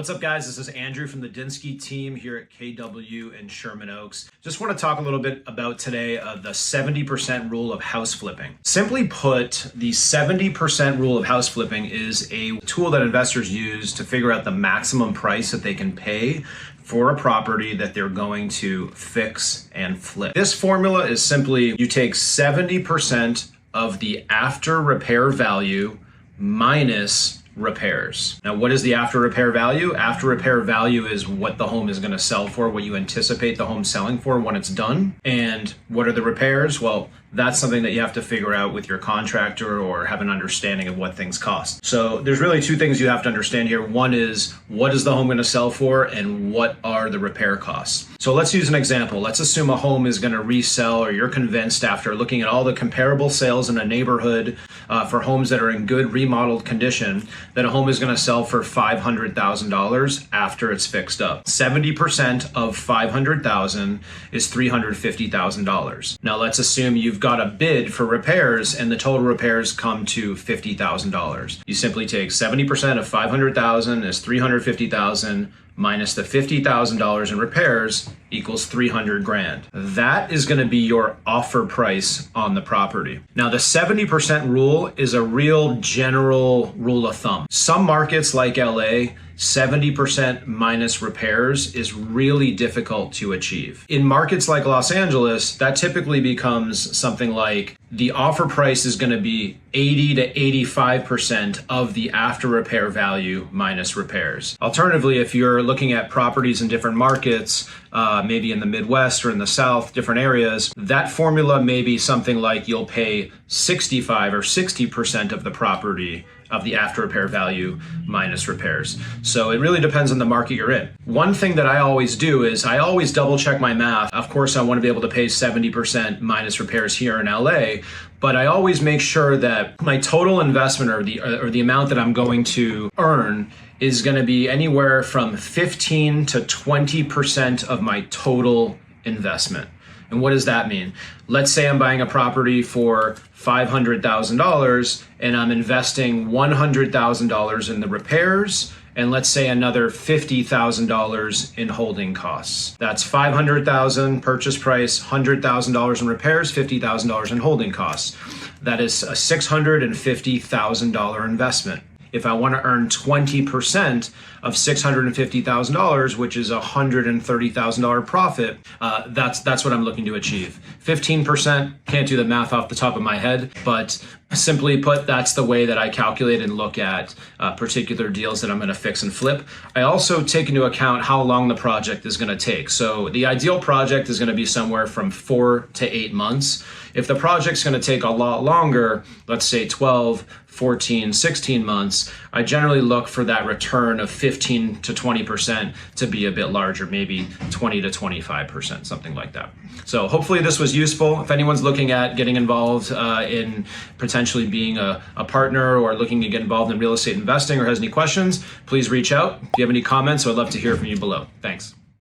What's up, guys? This is Andrew from the Dinsky team here at KW in Sherman Oaks. Just want to talk a little bit about today the 70% rule of house flipping. Simply put, the 70% rule of house flipping is a tool that investors use to figure out the maximum price that they can pay for a property that they're going to fix and flip. This formula is simply you take 70% of the after repair value minus repairs. Now, what is the after repair value? After repair value is what the home is going to sell for, what you anticipate the home selling for when it's done. And what are the repairs? Well, that's something that you have to figure out with your contractor or have an understanding of what things cost. So there's really two things you have to understand here. One is, what is the home going to sell for and what are the repair costs? So let's use an example. Let's assume a home is going to resell, or you're convinced after looking at all the comparable sales in a neighborhood for homes that are in good remodeled condition, that a home is going to sell for $500,000 after it's fixed up. 70% of $500,000 is $350,000. Now let's assume you've got a bid for repairs and the total repairs come to $50,000. You simply take 70% of $500,000 is $350,000 minus the $50,000 in repairs equals $300,000. That is going to be your offer price on the property. Now, the 70% rule is a real general rule of thumb. Some markets like LA, 70% minus repairs is really difficult to achieve. In markets like Los Angeles, that typically becomes something like the offer price is going to be 80 to 85% of the after repair value minus repairs. Alternatively, if you're looking at properties in different markets, maybe in the Midwest or in the South, different areas, that formula may be something like you'll pay 65 or 60% of the property of the after repair value minus repairs. So it really depends on the market you're in. One thing that I always do is I always double check my math. Of course, I want to be able to pay 70% minus repairs here in LA, but I always make sure that my total investment or the amount that I'm going to earn is going to be anywhere from 15 to 20% of my total investment. And what does that mean? Let's say I'm buying a property for $500,000 and I'm investing $100,000 in the repairs, and let's say another $50,000 in holding costs. That's $500,000 purchase price, $100,000 in repairs, $50,000 in holding costs. That is a $650,000 investment. If I want to earn 20% of $650,000, which is a $130,000 profit, that's what I'm looking to achieve. 15%, can't do the math off the top of my head, but simply put, that's the way that I calculate and look at particular deals that I'm going to fix and flip. I also take into account how long the project is going to take. So the ideal project is going to be somewhere from 4 to 8 months. If the project's going to take a lot longer, let's say 12, 14, 16 months, I generally look for that return of 15 to 20% to be a bit larger, maybe 20 to 25%, something like that. So hopefully this was useful. If anyone's looking at getting involved in potentially being a partner or looking to get involved in real estate investing or has any questions, please reach out. If you have any comments, I'd love to hear from you below. Thanks.